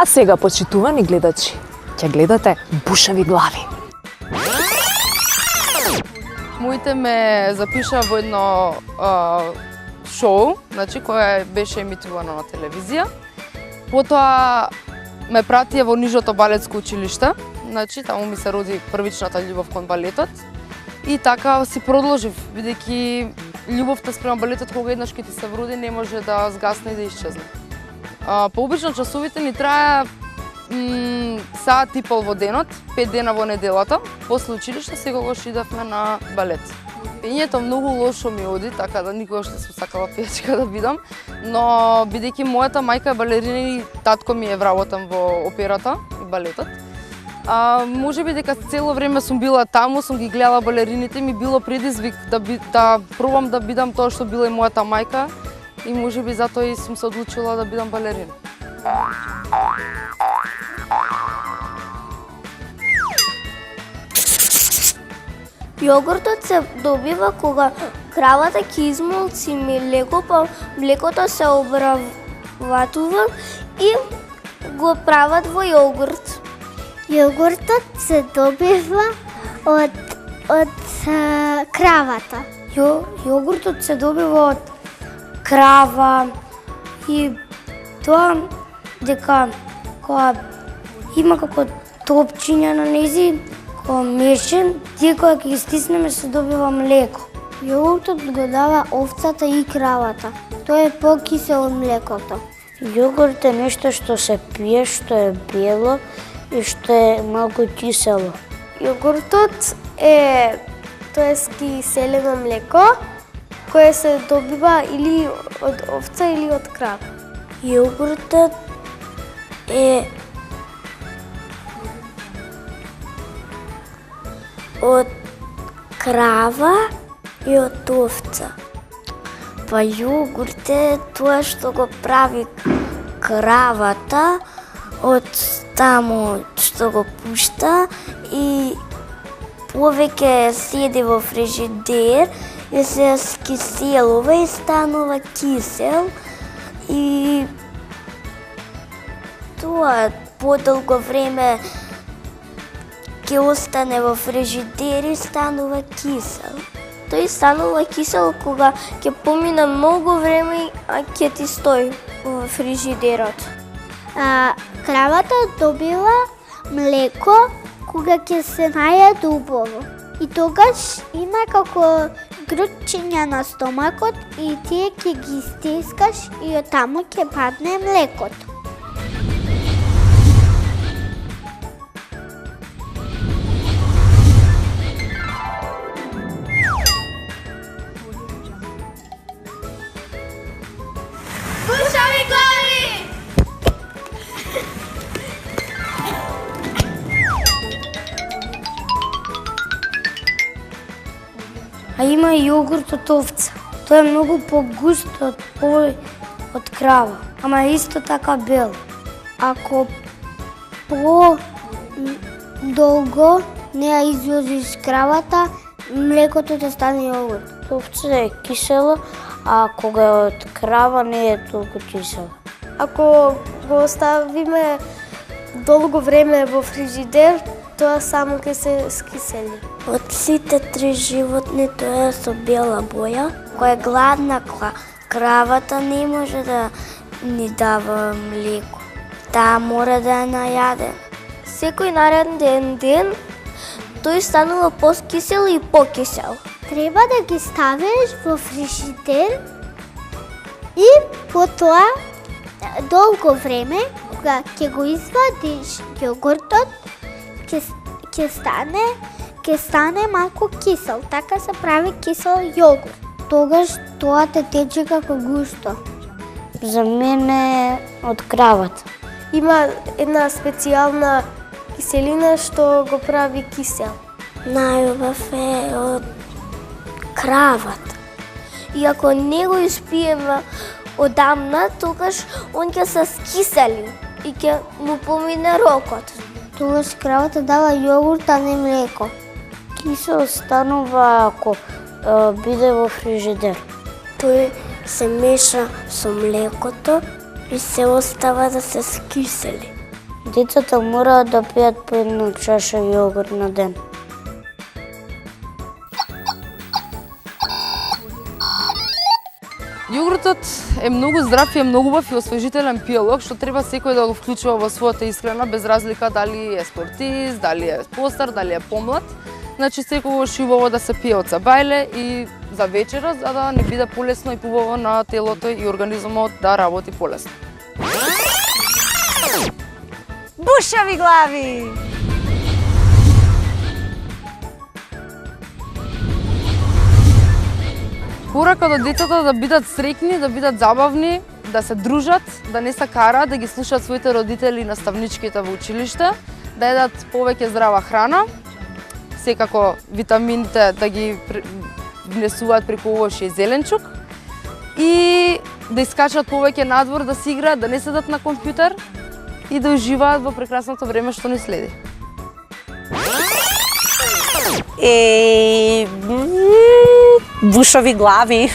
А сега, почитувани гледачи, ќе гледате Бушеви глави. Моите ме запиша во едно шоу, значи, кое беше емитувано на телевизија. Потоа ме пратија во нижото балетско училиште, значи, таму ми се роди првичната љубов кон балетот. И така си продолжив, бидејќи љубовта спрема балетот кога еднаш ќе ти се вроди не може да згасне и да исчезне. Пообично часовите ни трае саат и пол во денот, 5 дена во неделата. После училиште секогаш идавме на балет. Пењето многу лошо ми оди, така да никогаш не сум сакала пејачка да бидам, но бидејќи мојата мајка е балерина и татко ми е вработен во операта и балетот, може би дека цело време сум била таму, сум ги гледала балерините, ми било предизвик да пробам да бидам тоа што била и мојата мајка и може би затоа и сум се одлучила да бидам балерина. Јогуртот се добива кога кравата ќе измолци млеко, па млекото се обработува и го прават во јогурт. Јогуртот се добива од кравата. Јогуртот се добива од крава и тоа дека кога има како топчиња на низи, кога мешен, тие кога ќе ги стиснеме се добива млеко. Јогуртот го дава овцата и кравата. Тоа е покисел од млекото. Јогурт е нешто што се пие, што е бело и што е малку кисело. Јогуртот е киселено млеко кое се добива или од овца или од крава. Јогуртот е од крава и од овца. Па јогурт е тоа што го прави кравата од таму што го пушта и повеќе седи во фрижидер и се скиселува и станува кисел и тоа подолго време ќе остане во фрижидер и станува кисел. Тој станува кисел кога ќе помине многу време, а ќе ти стои во фрижидерот. Кравата добива млеко кога ќе се најаде убаво. И тогаш има како грудчиња на стомакот и тие ќе ги стискаш и од таму ќе падне млекото. Бушеви глави! А има и јогурт од овца. Тоа е многу погуст од крава, ама исто така бел. Ако по долго не ја извозиш кравата, млекото ќе стане јогурт. Овца е кисело, а кога е од крава не е толку кисело. Ако го оставиме долго време во фрижидер, тоа само ќе се скисели. Од сите три животни тоа е со бела боја. Кога е гладна кравата не може да ни дава млеко. Таа мора да е најадена. Секој нареден ден тој станува поскисел и покисел. Треба да ги ставиш во фрижидер и потоа долго време, кога ќе го извадиш јогуртот, ќе стане малку кисел. Така се прави кисел јогурт. Тогаш тоа те тече како густо. За мене од кравата. Има една специјална киселина што го прави кисел. Најубав е од кравата. И ако не го испиеме одамна, тогаш он ќе се скисели и ќе му помине рокот. Тогаш кравата дава јогурт, а не млеко. Кисел станува ако биде во фрижидер. Тој се меша со млекото и се остава да се скисели. Децата мораат да пијат по една чаша јогурт на ден. Јогуртот е многу здрав и е многу убав и освежителен пијалок, што треба секој да го вклучува во својата исхрана, без разлика дали е спортист, дали е постар, дали е помлад. Значи секогаш убаво да се пие од сабајле и за вечера, за да не биде полесно и побаво на телото и организмот да работи полесно. Бушави глави! Порака до децата да бидат среќни, да бидат забавни, да се дружат, да не се караат, да ги слушаат своите родители и наставничките во училиште, да едат повеќе здрава храна, секако витамините да ги внесуваат преку овош и зеленчук и да искачат повеќе надвор, да си играат, да не седат на компјутер и да уживаат во прекрасното време што ни следи. Бушави глави!